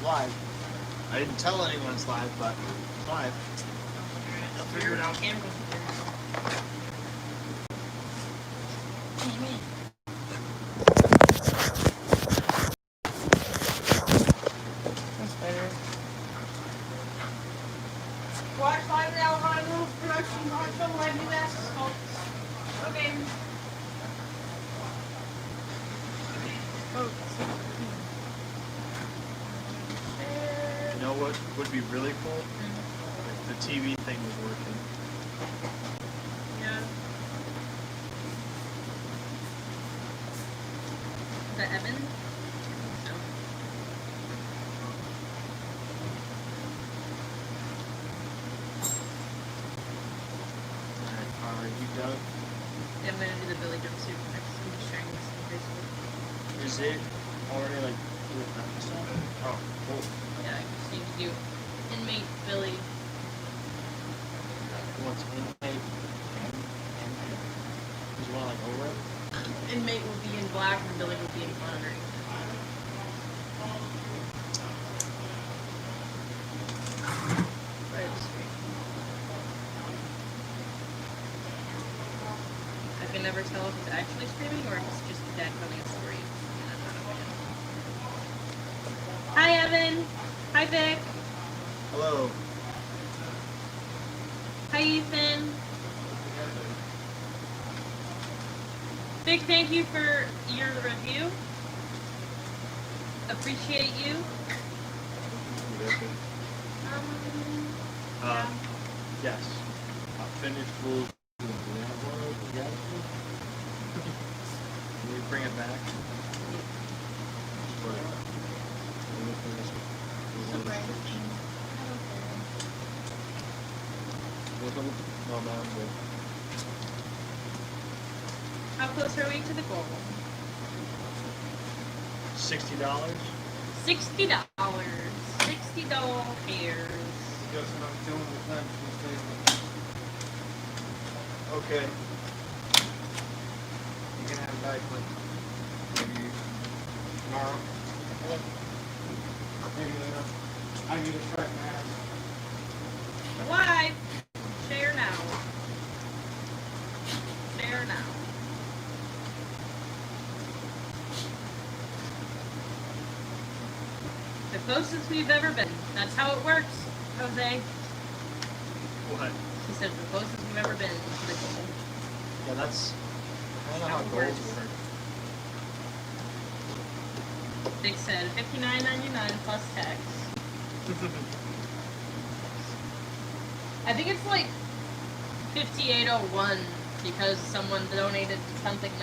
live. I didn't tell anyone it's live, but it's live. They'll figure it out. That's better. Watch live now on Rules Production on Film Live US. Okay. You know what would be really cool? If the TV thing was working. Yeah. Is that Evan? No. Alright, are you done? Yeah, I'm gonna do the Billy jumpsuit next. I'm just sharing this on Facebook. Is it already like with that stuff? Oh, cool. Yeah, I just need to do inmate Billy. What's inmate? Does you want like over it? Inmate will be in black and Billy will be in underneath. Right at the screen. I can never tell if it's actually screaming or if it's just the dad telling a story. And I'm not a fan. Hi, Evan. Hi, Vic. Hello. Hi, Ethan. Big thank you for your review. Appreciate you. Yeah. Yes. Finished rules. Can you bring it back? No, no, I'm good. How close are we to the goal? $60? $60. $60 pairs. Okay. You can have it back when maybe tomorrow. Maybe later. I need to try my ass. Live. Share now. Share now. The closest we've ever been. That's how it works, Jose. What? He said the closest we've ever been to the goal. Yeah, that's. I don't know how goals work. Dick said $59.99 plus tax. I think it's like $58.01 because someone donated something $99.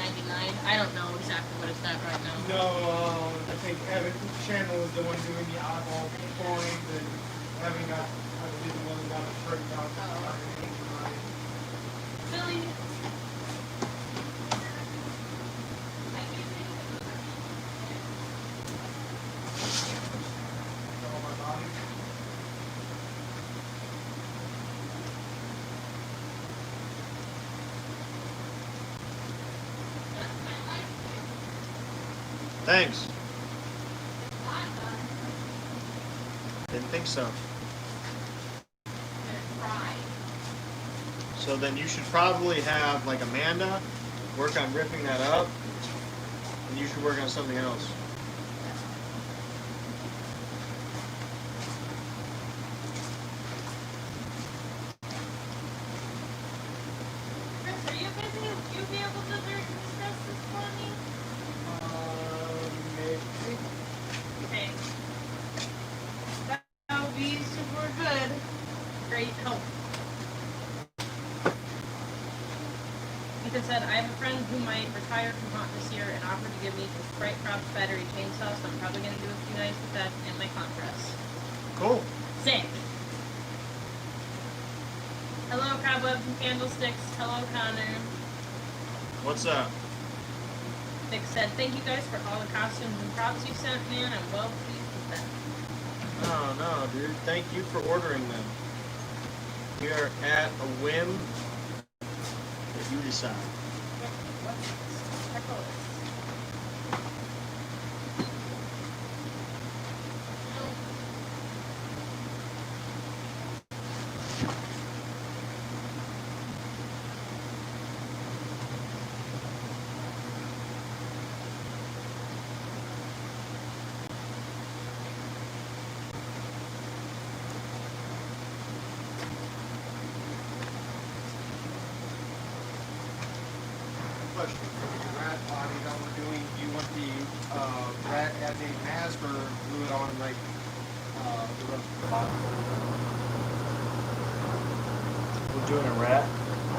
I don't know exactly what it's at right now. No, I think Evan Channel is the one doing the eyeball coins, and Evan got, I believe, the one that got a shirt out. Billy. Thanks. Didn't think so. So then you should probably have like Amanda work on ripping that up, and you should work on something else. Chris, are you busy? Would you be able to discuss this for me? Maybe. Okay. That would be super good. Great help. Ethan said, I have a friend who might retire from Haunt this year and offered to give me his Sprite Crops battery chainsaw, so I'm probably going to do a few nights with that and my compress. Cool. Sick. Hello, Cobwebs and Candlesticks. Hello, Connor. What's up? Vic said, thank you guys for all the costumes and props you sent, man. I'm well pleased with them. No, dude. Thank you for ordering them. We are at a whim that you decide. What's this? Echo this. as a mask or glue it on like the rest of the body? We're doing a rat.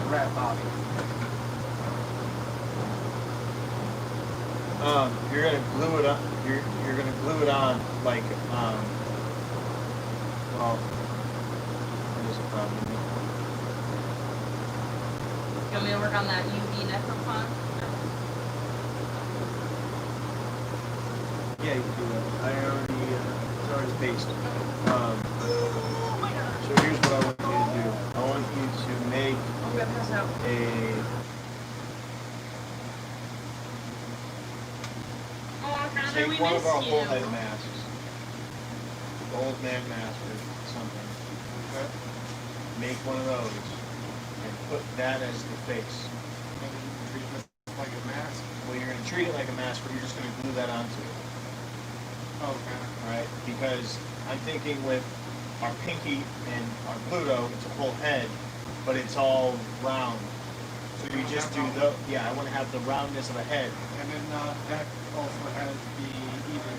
Rat body. You're gonna glue it on. You're gonna glue it on like well, what is it probably? You want me to work on that UV necropod? Yeah, you can do that. It's already based. Oh my gosh. So here's what I want you to do. I want you to make I'm gonna pass out. Oh, Connor, we take one of missed our you. whole head masks, the old man mask or something. Okay. Make one of those and put that as the face. And then you treat it like a mask. Well, you're gonna treat it like a mask, but you're just gonna glue that onto it. Okay. Right? Because I'm thinking with our pinky and our Pluto, it's a whole head, but it's all round. So you just do the, I want to have the roundness of a head. And then that also has the even as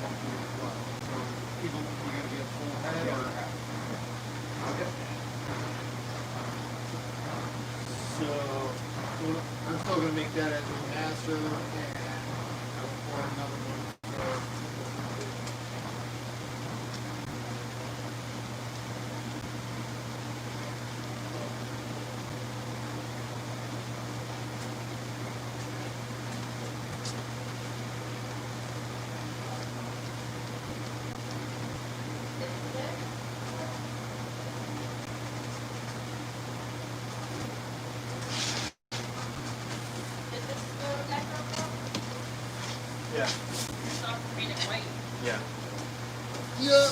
well. So either you're gonna get full head or half. Okay. So I'm still gonna make that as a master and I'll pour another one. Is this the necropod? Yeah. Stop painting white. Yeah. Yeah.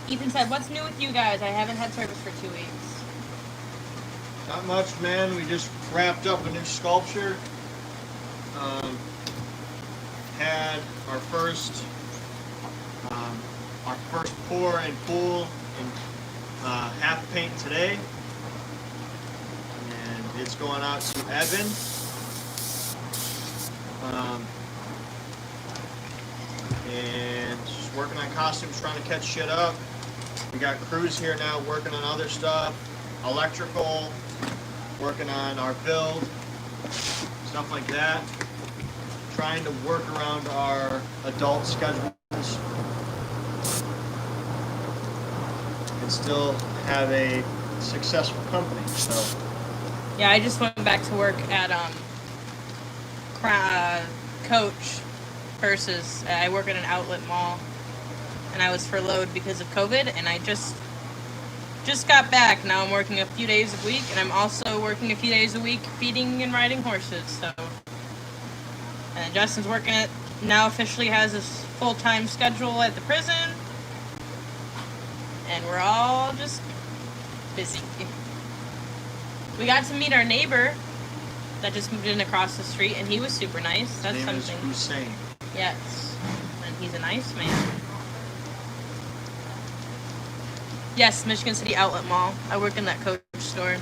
Ethan said, "What's new with you guys? I haven't had service for 2 weeks." Not much, man. We just wrapped up a new sculpture. Had our first pour and pool in half paint today, and it's going out to Evan. And just working on costumes, trying to catch shit up. We got crews here now working on other stuff, electrical, working on our build, stuff like that. Trying to work around our adult schedules and still have a successful company. So Yeah, I just went back to work at Coach versus I work at an outlet mall, and I was furloughed because of COVID, and I just got back. Now I'm working a few days a week, and I'm also working a few days a week feeding and riding horses. So, and Justin's working at now officially has his full-time schedule at the prison, and we're all just busy. We got to meet our neighbor that just moved in across the street, and he was super nice. That's his name something. is Hussein. Yes, and he's a nice man. Yes, Michigan City Outlet Mall. I work in that Coach store.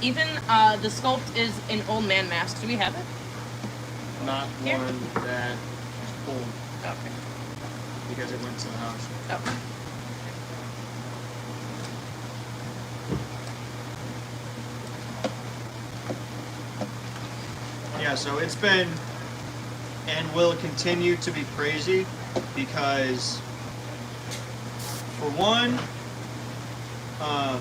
Even the Sculpt is an old man mask. Do we have it? Not Here? one that is pulled Okay. because it went to the house. Oh. Yeah, so it's been and will continue to be crazy because, for one, I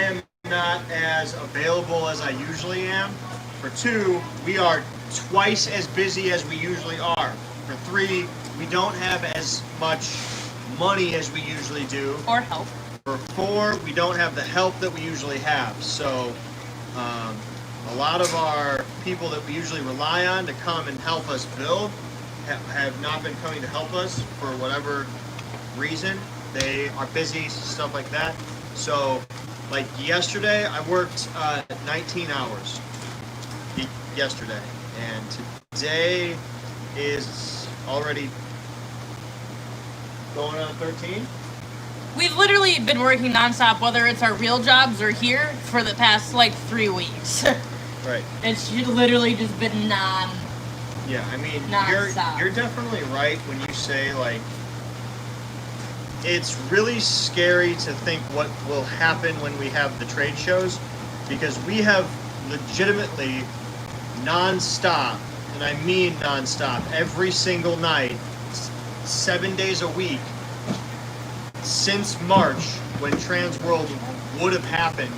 am not as available as I usually am. For two, we are twice as busy as we usually are. For three, we don't have as much money as we usually do. Or help. For 4, we don't have the help that we usually have. So a lot of our people that we usually rely on to come and help us build have not been coming to help us for whatever reason. They are busy, stuff like that. So like yesterday, I worked 19 hours yesterday. And today is already going on 13. We've literally been working nonstop, whether it's our real jobs or here, for the past like 3 weeks. Right. It's literally just been Yeah, I mean, non-stop. you're definitely right when you say, like, it's really scary to think what will happen when we have the trade shows, because we have legitimately non-stop, and I mean non-stop, every single night, 7 days a week, since March, when Transworld would have happened,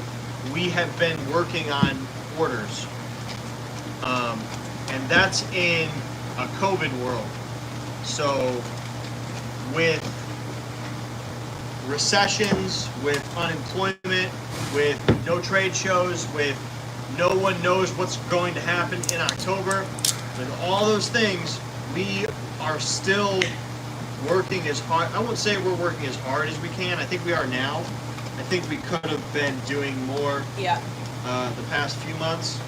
we have been working on orders. And that's in a COVID world. So with recessions, with unemployment, with no trade shows, with no one knows what's going to happen in October, with all those things, we are still working as hard. I won't say we're working as hard as we can. I think we are now. I think we could have been doing more the past few months.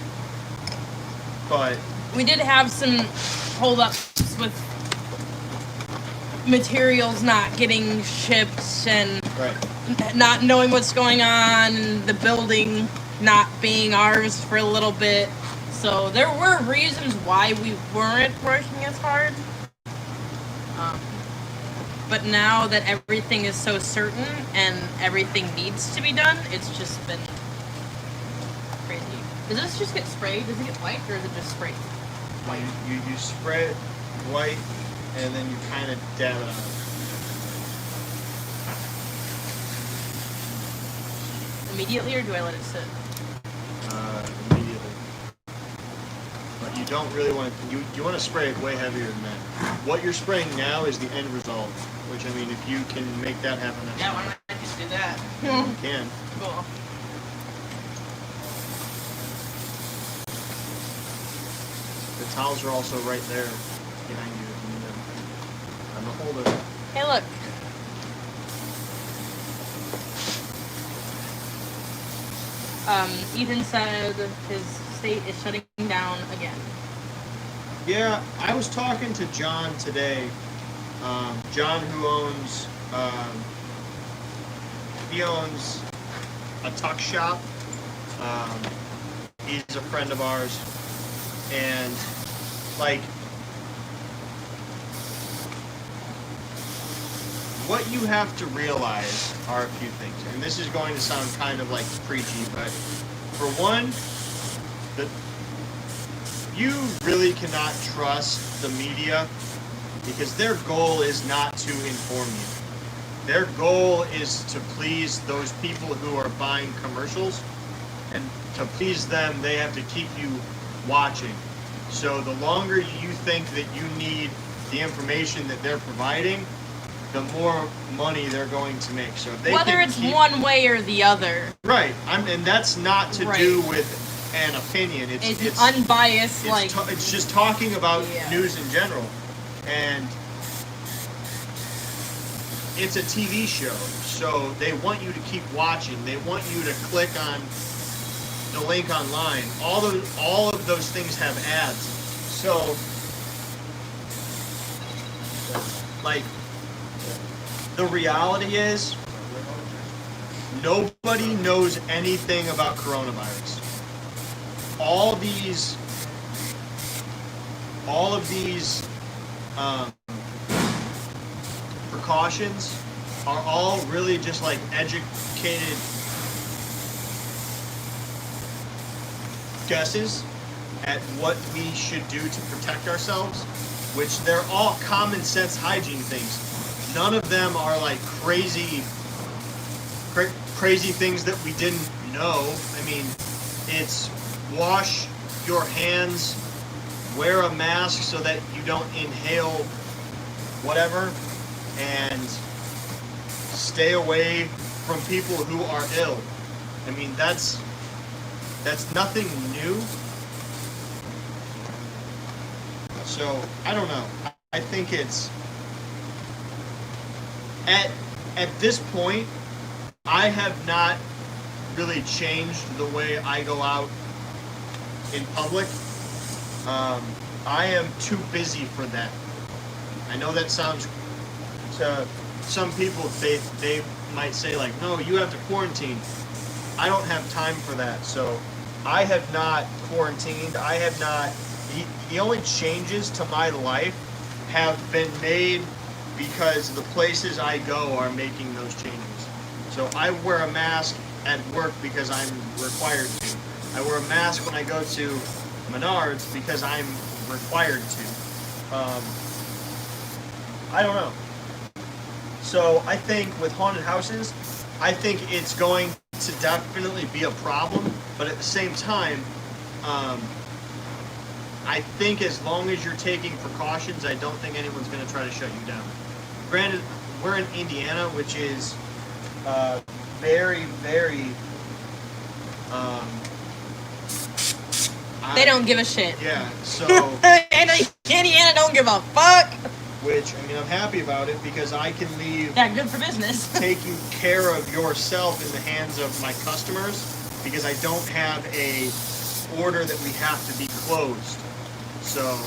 But we did have some holdups with materials not getting shipped and not knowing what's going on, and the building not being ours for a little bit. So there were reasons why we weren't working as hard. But now that everything is so certain and everything needs to be done, it's just been crazy. Does this just get sprayed? Does it get white, or is it just sprayed white? You spray it white, and then you kind of dab it on. Immediately, or do I let it sit? Immediately. But you don't really want to, you want to spray it way heavier than that. What you're spraying now is the end result, which, I mean, if you can make that happen, that's Yeah, why don't I just do that? you can. Cool. The towels are also right there behind you if you need them. On the holder. Hey, look. Ethan said his state is shutting down again. Yeah, I was talking to John today. John, who owns, he owns a tuck shop. He's a friend of ours. And, like, what you have to realize are a few things. And this is going to sound kind of, like, preachy, but for one, you really cannot trust the media, because their goal is not to inform you. Their goal is to please those people who are buying commercials, and to please them, they have to keep you watching. So the longer you think that you need the information that they're providing, the more money they're going to make. So if they whether it's one way or the other. Right. And that's not to do with an opinion. It's unbiased. It's just talking about news in general. And it's a TV show, so they want you to keep watching. They want you to click on the link online. All of those things have ads. So, like, the reality is, nobody knows anything about coronavirus. All of these precautions are all really just like educated guesses at what we should do to protect ourselves, which they're all common sense hygiene things. None of them are like crazy things that we didn't know. I mean, it's wash your hands, wear a mask so that you don't inhale whatever, and stay away from people who are ill. I mean, that's nothing new. So I don't know. I think it's at this point, I have not really changed the way I go out in public. I am too busy for that. I know that sounds to some people, they might say like, no, you have to quarantine. I don't have time for that. So I have not quarantined. I have not. The only changes to my life have been made because the places I go are making those changes. So I wear a mask at work because I'm required to. I wear a mask when I go to Menards because I'm required to. I don't know. So I think with haunted houses, I think it's going to definitely be a problem, but at the same time, I think as long as you're taking precautions, I don't think anyone's going to try to shut you down. Granted, we're in Indiana, which is very, very... They don't give a shit. Yeah, so... And Indiana don't give a fuck! Which, I mean, I'm happy about it because I can leave... Yeah, good for business. taking care of yourself in the hands of my customers because I don't have a order that we have to be closed. So...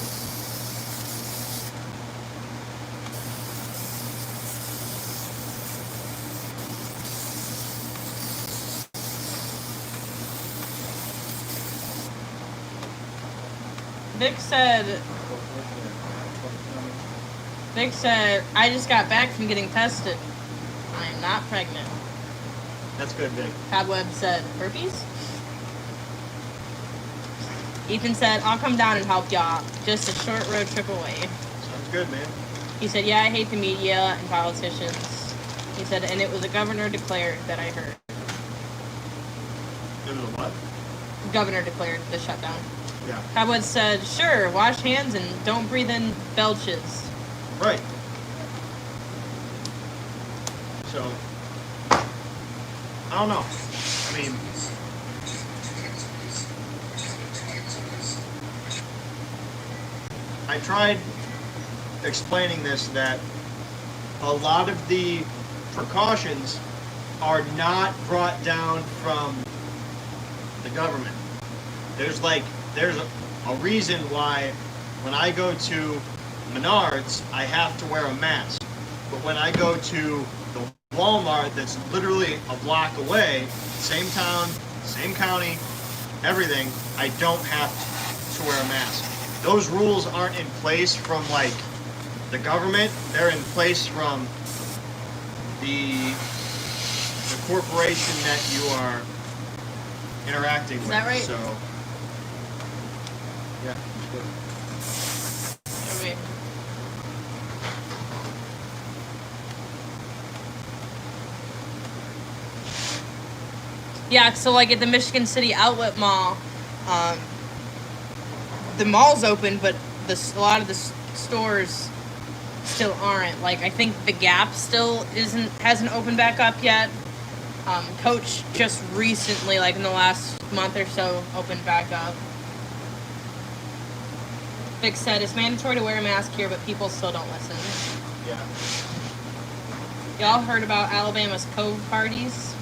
Vic said, I just got back from getting tested. I am not pregnant. That's good, Vic. Cobweb said, herpes? Ethan said, I'll come down and help y'all. Just a short road trip away. Sounds good, man. He said, yeah, I hate the media and politicians. He said, and it was a governor declared that I heard. It was a what? Governor declared the shutdown. Yeah. Cobweb said, sure, wash hands and don't breathe in belches. Right. So, I don't know. I mean, I tried explaining this, that a lot of the precautions are not brought down from the government. There's a reason why when I go to Menards, I have to wear a mask. But when I go to the Walmart that's literally a block away, same town, same county, everything, I don't have to wear a mask. Those rules aren't in place from like the government, they're in place from the corporation that you are interacting with. Is that right? So yeah. Okay. Yeah, so like at the Michigan City Outlet Mall, the mall's open, but a lot of the stores still aren't. Like I think the Gap still hasn't opened back up yet. Coach just recently, like in the last month or so, opened back up. Vic said it's mandatory to wear a mask here, but people still don't listen. Yeah. Y'all heard about Alabama's Cove parties?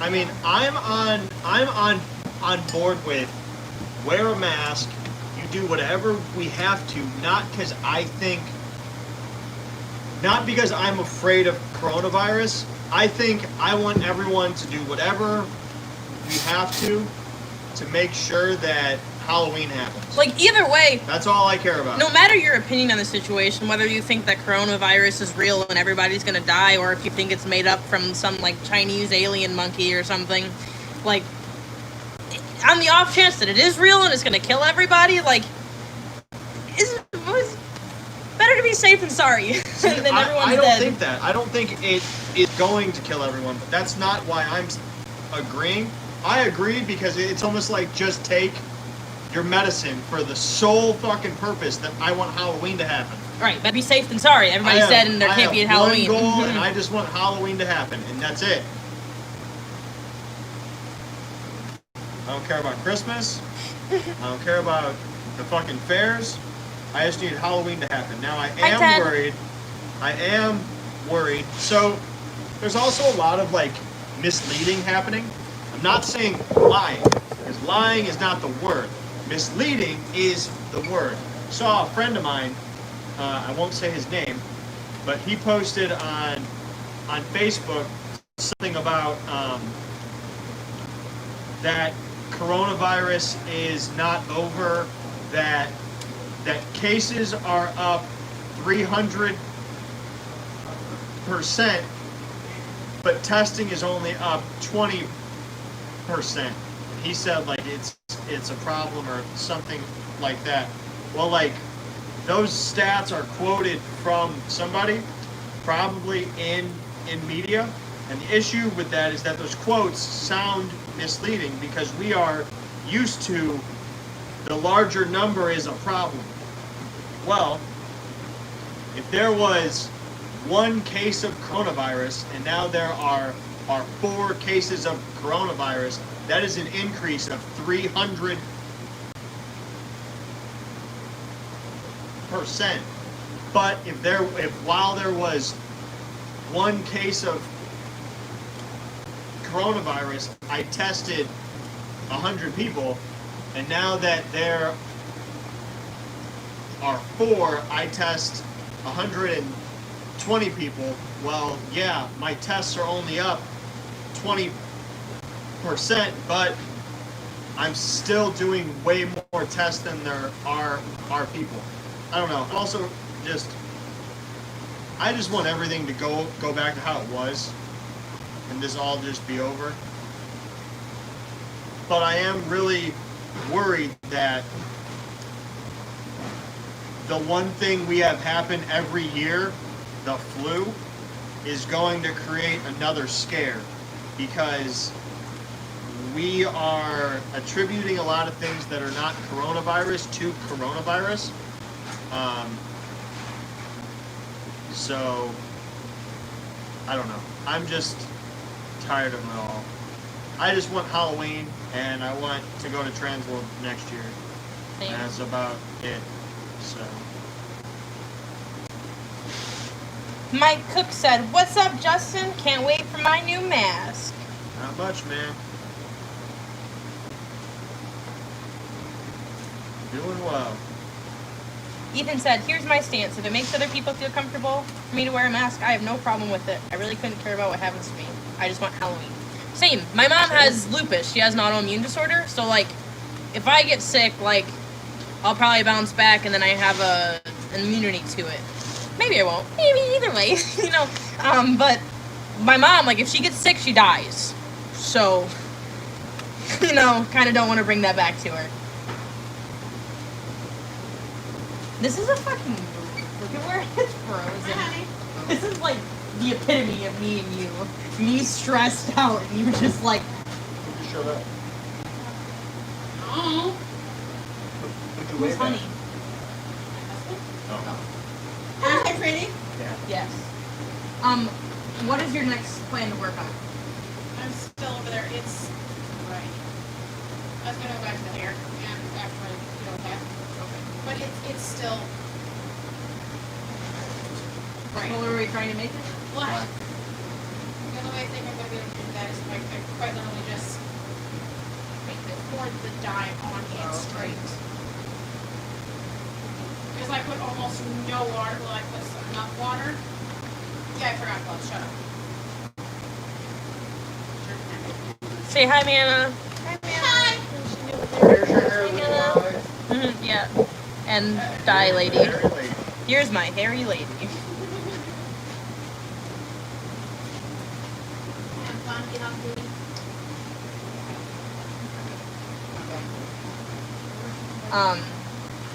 I mean, I'm on board with wear a mask. You do whatever we have to, not because I'm afraid of coronavirus. I think I want everyone to do whatever we have to make sure that Halloween happens. Like, either way, That's all I care about. no matter your opinion on the situation, whether you think that coronavirus is real and everybody's gonna die, or if you think it's made up from some, like, Chinese alien monkey or something, like, on the off chance that it is real and it's gonna kill everybody, like, it's better to be safe than sorry than everyone's I don't dead. think that. I don't think it is going to kill everyone, but that's not why I'm agreeing. I agree because it's almost like just take your medicine for the sole fucking purpose that I want Halloween to happen. Right, better be safe than sorry. Everybody said, and there can't be a Halloween. One goal, and I just want Halloween to happen, and that's it. I don't care about Christmas. I don't care about the fucking fairs. I just need Halloween to happen. Now I am worried. I am worried. So there's also a lot of like misleading happening. I'm not saying lying, because lying is not the word. Misleading is the word. Saw a friend of mine, I won't say his name, but he posted on Facebook something about that coronavirus is not over, that cases are up 300%, but testing is only up 20%. He said like it's a problem or something like that. Well, like those stats are quoted from somebody, probably in media, and the issue with that is that those quotes sound misleading because we are used to the larger number is a problem. Well, if there was one case of coronavirus and now there are 4 cases of coronavirus, that is an increase of 300%. But if while there was one case of coronavirus, I tested 100 people, and now that there are 4, I test 120 people. Well, yeah, my tests are only up 20%, but I'm still doing way more tests than there are people. I don't know. Also, I just want everything to go back to how it was, and this all just be over. But I am really worried that the one thing we have happen every year, the flu, is going to create another scare, because we are attributing a lot of things that are not coronavirus to coronavirus. So, I don't know. I'm just tired of it all. I just want Halloween, and I want to go to Transworld next year. Same. And that's about it. So. Mike Cook said, "What's up, Justin? Can't wait for my new mask." Not much, man. Doing well. Ethan said, "Here's my stance. If it makes other people feel comfortable for me to wear a mask, I have no problem with it. I really couldn't care about what happens to me. I just want Halloween." Same. My mom has lupus. She has an autoimmune disorder. So, like, if I get sick, like, I'll probably bounce back and then I have an immunity to it. Maybe I won't. Maybe either way, you know. But my mom, like, if she gets sick, she dies. So, you know, kind of don't want to bring that back to her. This is a fucking movie. Look at where it's frozen. This is like the epitome of me and you. Me stressed out and you just like... Who'd you show that? Oh. Who's honey? Oh. Hi, pretty. Yeah. Yes. What is your next plan to work on? I'm still over there. It's right. I was gonna go back to the hair and after I go back. Okay. But it's still right. What were we trying to make it? Black. The only way I think I'm gonna be able to do that is if I quite literally just pour the dye on it straight. Because I put almost no water. Well, I put enough water. Yeah, I forgot gloves. Shut up. Say hi, Manna. Hi, Hi. Here's your hair with the dye. Yeah. And dye lady. Very late. Here's my hairy lady. Have fun. Get off duty.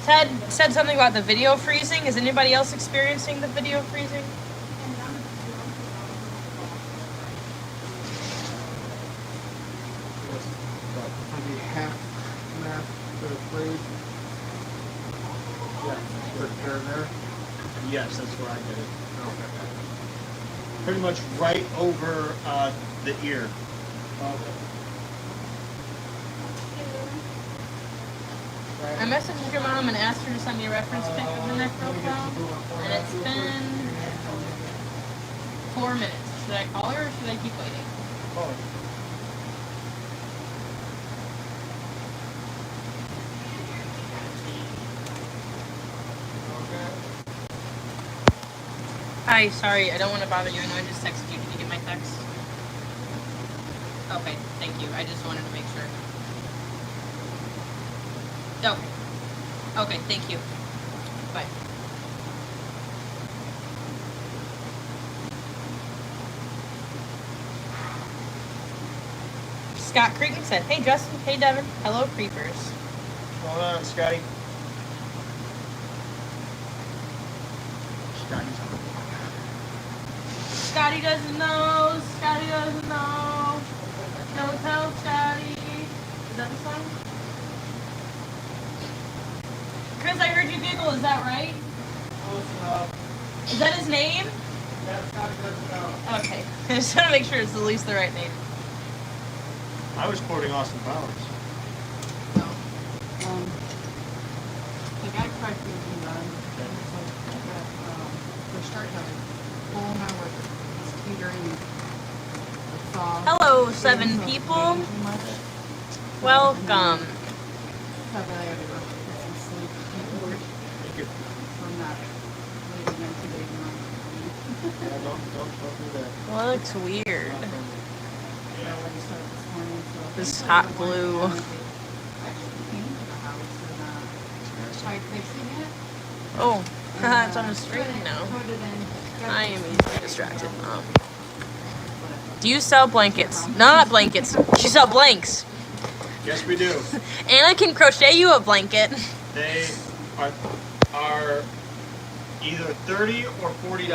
Ted said something about the video freezing. Is anybody else experiencing the video freezing? Maybe half mask to the freeze. Yeah, put there and there. Yes, that's where I did it. Pretty much right over the ear. I messaged your mom and asked her to send me a reference pic of the neck profile, and it's been 4 minutes. Should I call her or should I keep waiting? Oh. Hi, sorry, I don't want to bother you. I know I just texted you. Did you get my text? Okay, thank you. I just wanted to make sure. Okay. Okay, thank you. Bye. Scott Cregan said, "Hey Justin, hey Devin, hello creepers." What's going on, Scotty? Scotty's on. Scotty doesn't know. Scotty doesn't know. Don't tell Scotty. Is that the song? Chris, I heard you giggle. Is that right? Is that his name? Yeah, Scotty doesn't know. Okay. I just want to make sure it's at least the right name. I was quoting Austin Powers. No. The guy tried to do that. For start having full hour catering. Hello, 7 people. Welcome. So I had to go get some sleep. Thank you. From that late again today. Yeah, don't do that. Well, it looks weird. Yeah, when you started this morning. So This hot glue. I actually came to the house and tried fixing it. Oh, it's on the screen now. Put it in. I am easily distracted. Do you sell blankets? Not blankets. You sell blanks. Yes, we do. Anna can crochet you a blanket. They are either $30 or $40.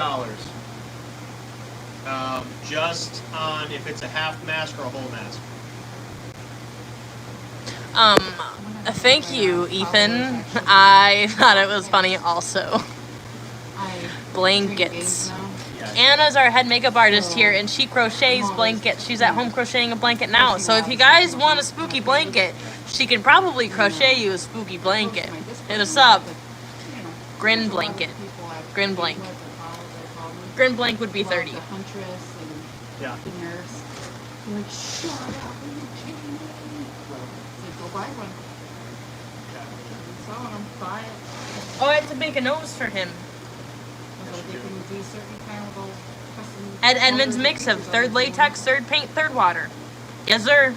Just on if it's a half mask or a whole mask. Thank you, Ethan. I thought it was funny also. Blankets. Yeah. Anna's our head makeup artist here, and she crochets blankets. She's at home crocheting a blanket now. So if you guys want a spooky blanket, she can probably crochet you a spooky blanket. Hit us up. Grin blanket. Grin blank. Grin blank would be 30. The huntress and Yeah. the nurse. They're like, shut up, are you kidding me? I said, go buy one. So I'm buy it. Oh, I have to make a nose for him. So they can do certain kind of those custom. Ed Edmonds colors mix and of pieces third on latex, third paint, third water. Yes, sir.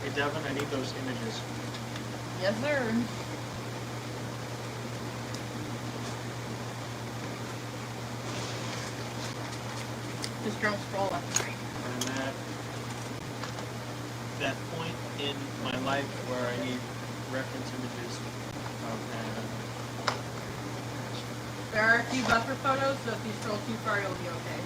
Hey, Devin, I need those images. Yes, sir. Just don't scroll left and right. I'm at that point in my life where I need reference images of that. There are a few buffer photos, so if you scroll too far, you'll be okay.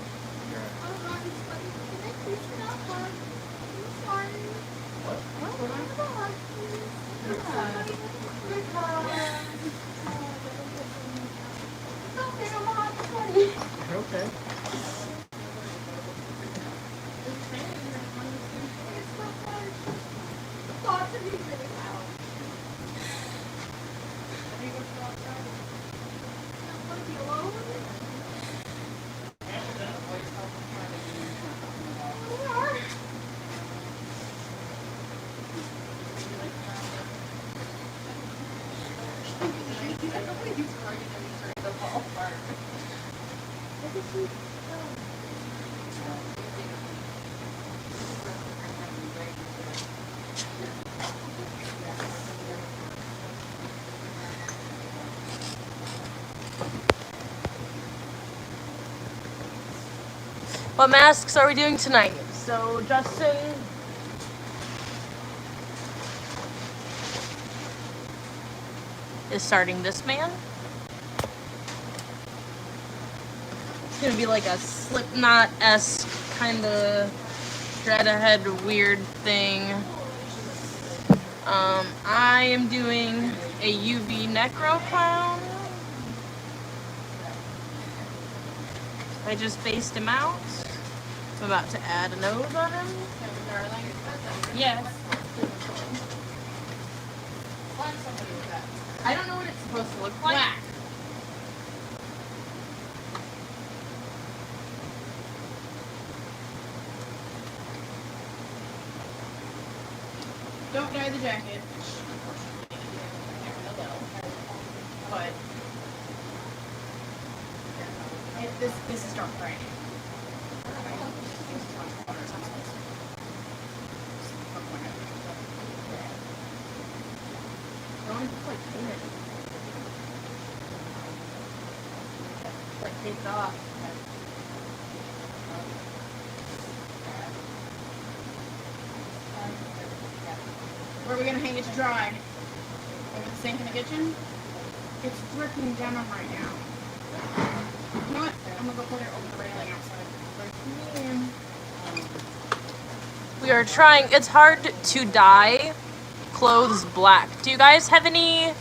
Okay. What masks are we doing tonight? So, Justin is starting this man. It's gonna be like a Slipknot-esque kind of dread ahead weird thing. I am doing a UV necro clown. I just spaced him out. I'm about to add a nose on him. Darling. Yes. Find somebody with that. I don't know what it's supposed to look like. Black. Don't dye the jacket. But this is dark gray. Don't like paint it. Like take it off. Where are we gonna hang it to dry? Over the sink in the kitchen? It's dripping denim right now. You know what? I'm gonna go put it over the railing outside. We are trying. It's hard to dye clothes black. Do you guys have any?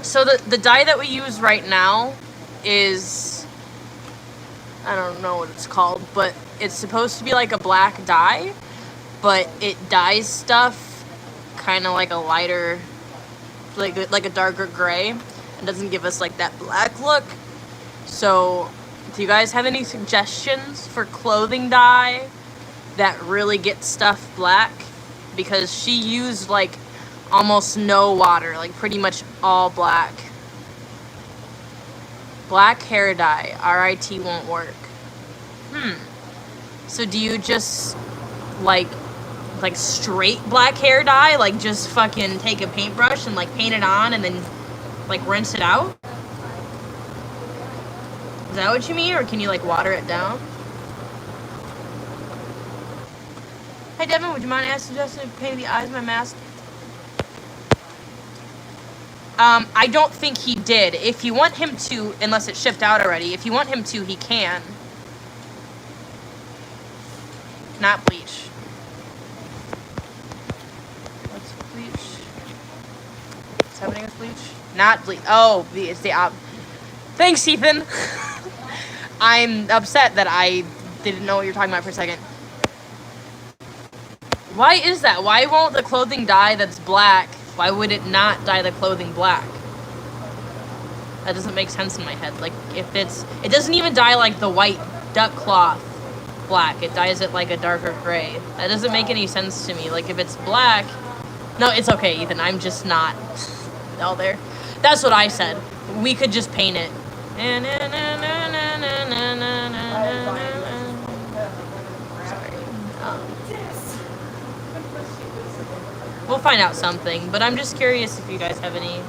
So the dye that we use right now is, I don't know what it's called, but it's supposed to be like a black dye, but it dyes stuff kind of like a lighter, like a darker gray, and doesn't give us like that black look. So, do you guys have any suggestions for clothing dye that really gets stuff black? Because she used like almost no water, like pretty much all black. Black hair dye, RIT won't work. So do you just like straight black hair dye? Like just fucking take a paintbrush and like paint it on and then like rinse it out? Is that what you mean? Or can you like water it down? Hey Devin, would you mind asking Justin to paint the eyes of my mask? I don't think he did. If you want him to, unless it's shipped out already, if you want him to, he can. Not bleach. What's bleach? What's happening with bleach? Not bleach. Oh, it's the Thanks, Ethan. I'm upset that I didn't know what you're talking about for a second. Why is that? Why won't the clothing dye that's black, why would it not dye the clothing black? That doesn't make sense in my head. Like, if it doesn't even dye like the white duck cloth black. It dyes it like a darker gray. That doesn't make any sense to me. Like, if it's black... No, it's okay, Ethan. I'm just not all there. That's what I said. We could just paint it. Sorry. We'll find out something, but I'm just curious if you guys have any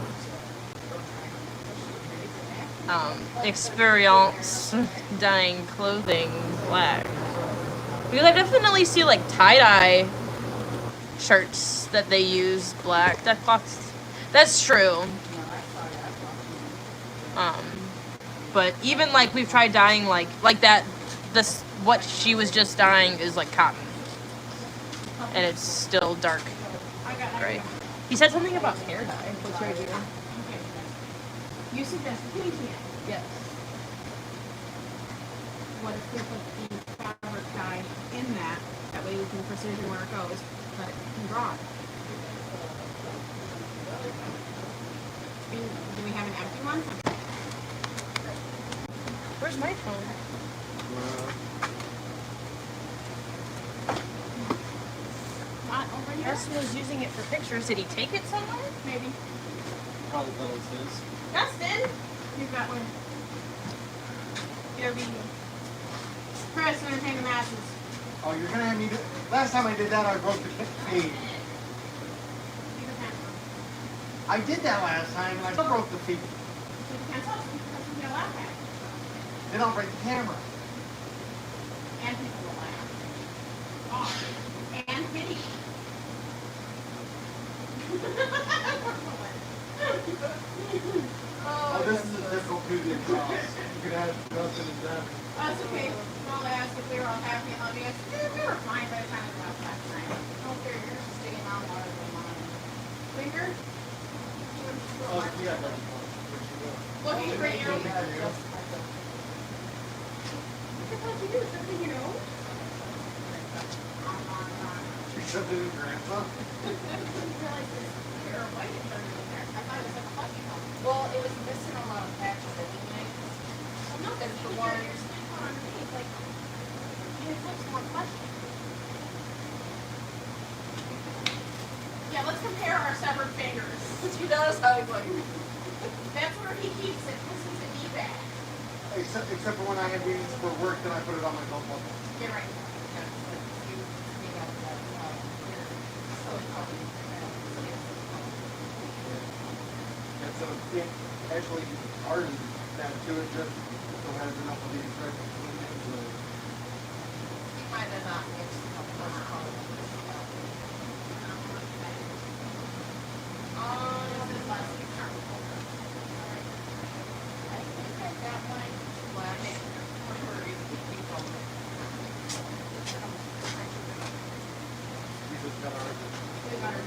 experience dyeing clothing black. Because I definitely see like tie-dye shirts that they use black. That's true. But even like we've tried dyeing like that. This what she was just dyeing is like cotton, and it's still dark gray. He said something about hair dye. What's right here? Okay. You suggested painting it. Yes. What if we put the fabric dye in that? That way we can precision where it goes, but it can draw it. Do we have an empty one? Where's my phone? Not over here? Justin was using it for pictures. Did he take it somewhere? Maybe. Probably thought it was his. Justin! You've got one. Here, be Chris, I'm gonna paint the masses. Oh, you're gonna have me do... Last time I did that, I broke the feed. Leave the pencil. I did that last time, and I still broke the feed. Leave the pencil. Because we're gonna laugh at it. Then I'll break the camera. And people will laugh. Oh. And Kitty. Oh, this is a difficult video cross. You could have Justin and Deb. That's okay. I'll ask if they were all happy and love you. We were fine by the time we left last night. Oh, there, yours is sticking out more than mine. Finger? Oh, yeah, that's one. Looking for you. What the fuck you do? Something you know? You shoved it in your grandpa? Well, it was missing a lot of patches anyway. No, That's the one. like, it looks more fleshy. Yeah, let's compare our severed fingers. She does. I was like, That's where he keeps it. This is an e-bag. Except for when I have meetings for work, then I put it on my belt buckle. Get right. And so it actually hardens down to it, just so it has enough of the extraction to put it into the. he might have not mixed the first part. This is last week's charcoal. I think I got mine. We just got ours. We got it.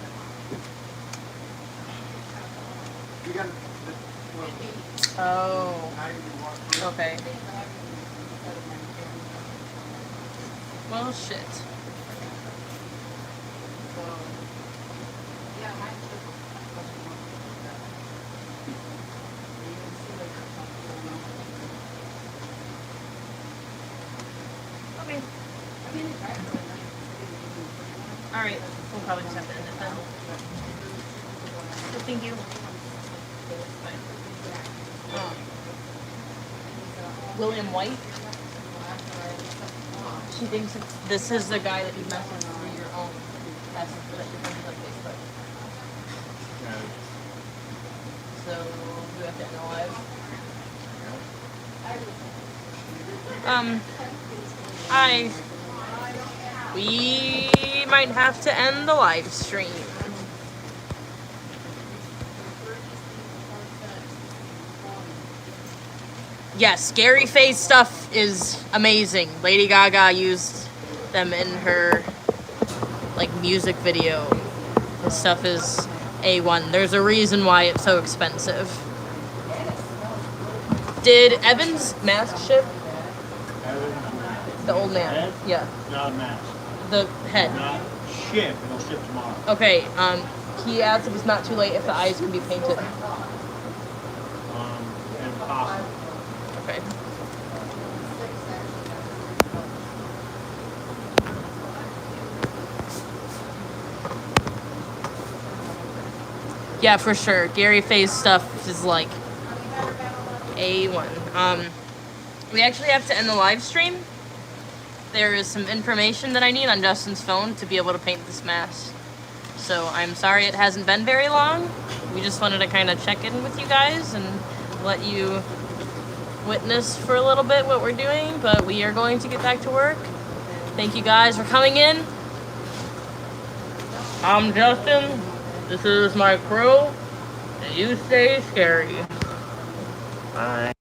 We got well, Oh, now you can walk through. okay. Well, shit. Yeah, mine too. Okay. Alright, we'll probably just have to end it then. So thank you. William White. She thinks this is the guy that you messaged through your own message that you sent on Facebook. So we have to end the live. We might have to end the live stream. Yes, Gary Faye's stuff is amazing. Lady Gaga used them in her like music video. His stuff is A1. There's a reason why it's so expensive. Did Evan's mask ship? The old man. Yeah. Not a mask. The head. Not ship. It'll ship tomorrow. Okay, he asked if it's not too late if the eyes can be painted. Impossible. Okay. Yeah, for sure. Gary Faye's stuff is like A1. We actually have to end the live stream. There is some information that I need on Justin's phone to be able to paint this mask. So I'm sorry it hasn't been very long. We just wanted to kind of check in with you guys and let you witness for a little bit what we're doing, but we are going to get back to work. Thank you guys for coming in. I'm Justin. This is my crew. And you stay scary. Bye.